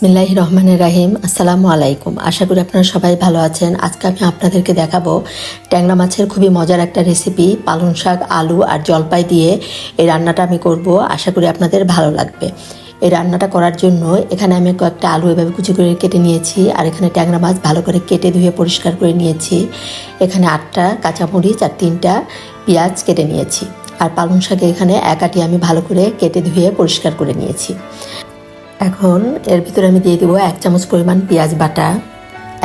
বিসমিল্লাহির রহমানির রহিম। আসসালামু আলাইকুম। আশা করি আপনারা সবাই ভালো আছেন। আজকে আমি আপনাদেরকে দেখাবো ট্যাংরা মাছের খুবই মজার একটা রেসিপি, পালং শাক, আলু আর জলপাই দিয়ে এই রান্নাটা আমি করব। আশা করি আপনাদের ভালো লাগবে। এই রান্নাটা করার জন্য এখানে আমি কয়েকটা আলু এভাবে কুচি করে কেটে নিয়েছি, আর এখানে ট্যাংরা মাছ ভালো করে কেটে ধুয়ে পরিষ্কার করে নিয়েছি। এখানে 8টা কাঁচামরিচ আর 3টা পেঁয়াজ কেটে নিয়েছি, আর পালং শাকে এখানে এক আটি আমি ভালো করে কেটে ধুয়ে পরিষ্কার করে নিয়েছি। এখন এর ভিতরে আমি দিয়ে দেবো 1 চামচ পরিমাণ পেঁয়াজ বাটা,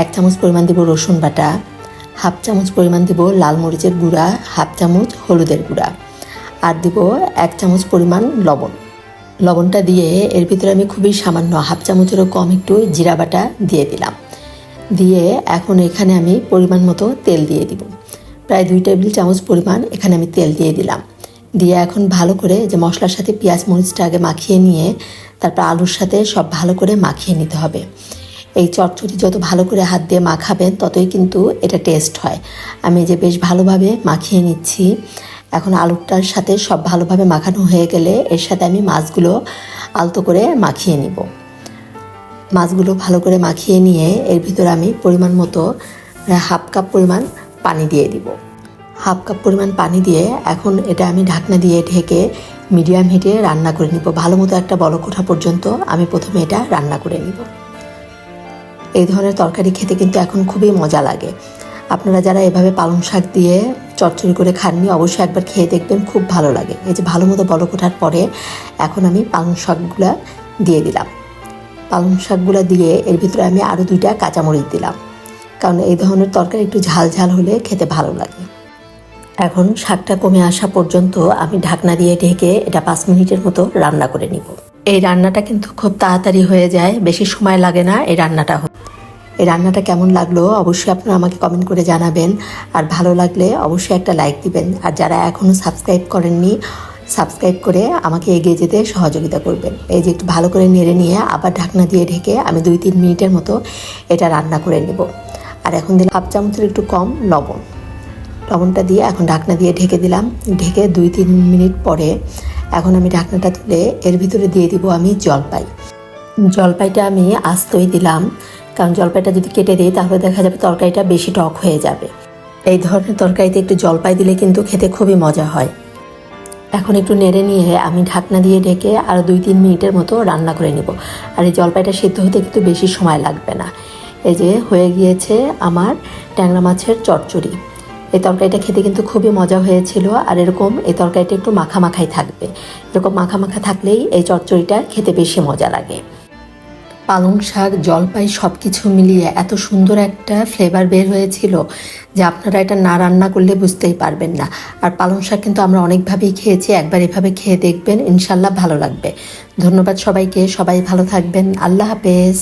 1 চামচ পরিমাণ দেবো রসুন বাটা, হাফ চামচ পরিমাণ দেবো লাল মরিচের গুঁড়া, হাফ চামচ হলুদের গুঁড়া, আর দেবো 1 চামচ পরিমাণ লবণ। লবণটা দিয়ে এর ভিতরে আমি খুবই সামান্য হাফ চামচেরও কম একটু জিরা বাটা দিয়ে দিলাম। দিয়ে এখন এখানে আমি পরিমাণ মতো তেল দিয়ে দিব, প্রায় 2 টেবিল চামচ পরিমাণ এখানে আমি তেল দিয়ে দিলাম। দিয়ে এখন ভালো করে যে মশলার সাথে পেঁয়াজ মরিচটা আগে মাখিয়ে নিয়ে তারপর আলুর সাথে সব ভালো করে মাখিয়ে নিতে হবে। এই চটচটি যত ভালো করে হাত দিয়ে মাখাবেন ততই কিন্তু এটা টেস্ট হয়। আমি যে বেশ ভালোভাবে মাখিয়ে নিচ্ছি। এখন আলুটার সাথে সব ভালোভাবে মাখানো হয়ে গেলে এর সাথে আমি মাছগুলো আলতো করে মাখিয়ে নিব। মাছগুলো ভালো করে মাখিয়ে নিয়ে এর ভিতরে আমি পরিমাণ মতো হাফ কাপ পরিমাণ পানি দিয়ে দিব। হাফ কাপ পরিমাণ পানি দিয়ে এখন এটা আমি ঢাকনা দিয়ে ঢেকে মিডিয়াম হিটে রান্না করে নিব। ভালো মতো একটা বলক ওঠা পর্যন্ত আমি প্রথমে এটা রান্না করে নিব। এই ধরনের তরকারি খেতে কিন্তু এখন খুবই মজা লাগে। আপনারা যারা এভাবে পালং শাক দিয়ে চচ্চড়ি করে খাননি অবশ্যই একবার খেয়ে দেখবেন, খুব ভালো লাগে। এই যে ভালো মতো বলক ওঠার পরে এখন আমি পালং শাকগুলো দিয়ে দিলাম। পালং শাকগুলো দিয়ে এর ভিতরে আমি আরও 2টা কাঁচামরিচ দিলাম, কারণ এই ধরনের তরকারি একটু ঝাল ঝাল হলে খেতে ভালো লাগে। এখন শাকটা কমে আসা পর্যন্ত আমি ঢাকনা দিয়ে ঢেকে এটা 5 মিনিটের মতো রান্না করে নিব। এই রান্নাটা কিন্তু খুব তাড়াতাড়ি হয়ে যায়, বেশি সময় লাগে না এই রান্নাটা। এই রান্নাটা কেমন লাগলো অবশ্যই আপনারা আমাকে কমেন্ট করে জানাবেন, আর ভালো লাগলে অবশ্যই একটা লাইক দিবেন। আর যারা এখনও সাবস্ক্রাইব করেননি সাবস্ক্রাইব করে আমাকে এগিয়ে যেতে সহযোগিতা করবেন। এই যে একটু ভালো করে নেড়ে নিয়ে আবার ঢাকনা দিয়ে ঢেকে আমি 2-3 মিনিটের মতো এটা রান্না করে নেব। আর এখন দিলাম হাফ চামচের একটু কম লবণটা দিয়ে এখন ঢাকনা দিয়ে ঢেকে দিলাম। ঢেকে 2-3 মিনিট পরে এখন আমি ঢাকনাটা তুলে এর ভিতরে দিয়ে দিব আমি জলপাইটা আমি আস্তই দিলাম, কারণ জলপাইটা যদি কেটে দিই তাহলে দেখা যাবে তরকারিটা বেশি টক হয়ে যাবে। এই ধরনের তরকারিতে একটু জলপাই দিলে কিন্তু খেতে খুবই মজা হয়। এখন একটু নেড়ে নিয়ে আমি ঢাকনা দিয়ে ঢেকে আরও 2-3 মিনিটের মতো রান্না করে নেব। আর এই জলপাইটা সিদ্ধ হতে কিন্তু বেশি সময় লাগবে না। এই যে হয়ে গিয়েছে আমার ট্যাংরা মাছের চচ্চড়ি। এই তরকারিটা খেতে কিন্তু খুবই মজা হয়েছিল। আর এরকম এই তরকারিটা একটু মাখামাখাই থাকবে, এরকম মাখামাখা থাকলেই এই চচ্চড়িটা খেতে বেশি মজা লাগে। পালং শাক, জলপাই সব কিছু মিলিয়ে এত সুন্দর একটা ফ্লেভার বের হয়েছিল যে আপনারা এটা না রান্না করলে বুঝতেই পারবেন না। আর পালং শাক কিন্তু আমরা অনেকভাবেই খেয়েছি, একবার এভাবে খেয়ে দেখবেন, ইনশাল্লাহ ভালো লাগবে। ধন্যবাদ সবাইকে, সবাই ভালো থাকবেন। আল্লাহ হাফেজ।